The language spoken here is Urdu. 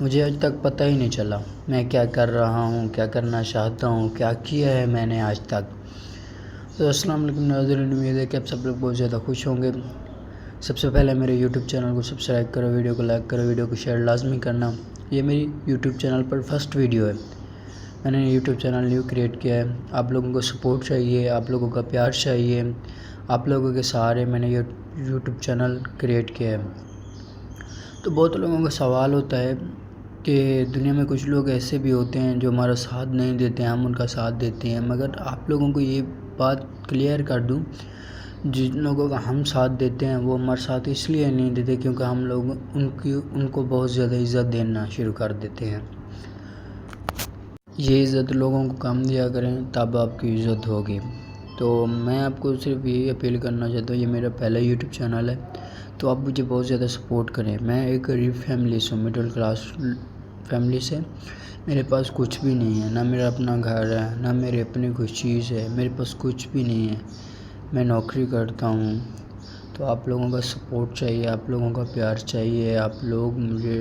مجھے آج تک پتہ ہی نہیں چلا میں کیا کر رہا ہوں، کیا کرنا چاہتا ہوں، کیا کیا ہے میں نے آج تک۔ تو السلام علیکم ناظرین، امید ہے کہ آپ سب لوگ بہت زیادہ خوش ہوں گے۔ سب سے پہلے میرے یوٹیوب چینل کو سبسکرائب کرو، ویڈیو کو لائک کرو، ویڈیو کو شیئر لازمی کرنا۔ یہ میری یوٹیوب چینل پر فرسٹ ویڈیو ہے، میں نے یوٹیوب چینل نیو کریٹ کیا ہے۔ آپ لوگوں کو سپورٹ چاہیے، آپ لوگوں کا پیار چاہیے، آپ لوگوں کے سہارے میں نے یوٹیوب چینل کریٹ کیا ہے۔ تو بہت لوگوں کا سوال ہوتا ہے کہ دنیا میں کچھ لوگ ایسے بھی ہوتے ہیں جو ہمارا ساتھ نہیں دیتے ہیں، ہم ان کا ساتھ دیتے ہیں، مگر آپ لوگوں کو یہ بات کلیئر کر دوں، جن لوگوں کا ہم ساتھ دیتے ہیں وہ ہمارا ساتھ اس لیے نہیں دیتے کیونکہ ہم لوگ ان کو بہت زیادہ عزت دینا شروع کر دیتے ہیں۔ یہ عزت لوگوں کو کم دیا کریں تب آپ کی عزت ہوگی۔ تو میں آپ کو صرف یہی اپیل کرنا چاہتا ہوں، یہ میرا پہلا یوٹیوب چینل ہے، تو آپ مجھے بہت زیادہ سپورٹ کریں۔ میں ایک غریب فیملی سے ہوں، مڈل کلاس فیملی سے، میرے پاس کچھ بھی نہیں ہے، نہ میرا اپنا گھر ہے، نہ میرے اپنی کوئی چیز ہے، میرے پاس کچھ بھی نہیں ہے، میں نوکری کرتا ہوں۔ تو آپ لوگوں کا سپورٹ چاہیے، آپ لوگوں کا پیار چاہیے، آپ لوگ مجھے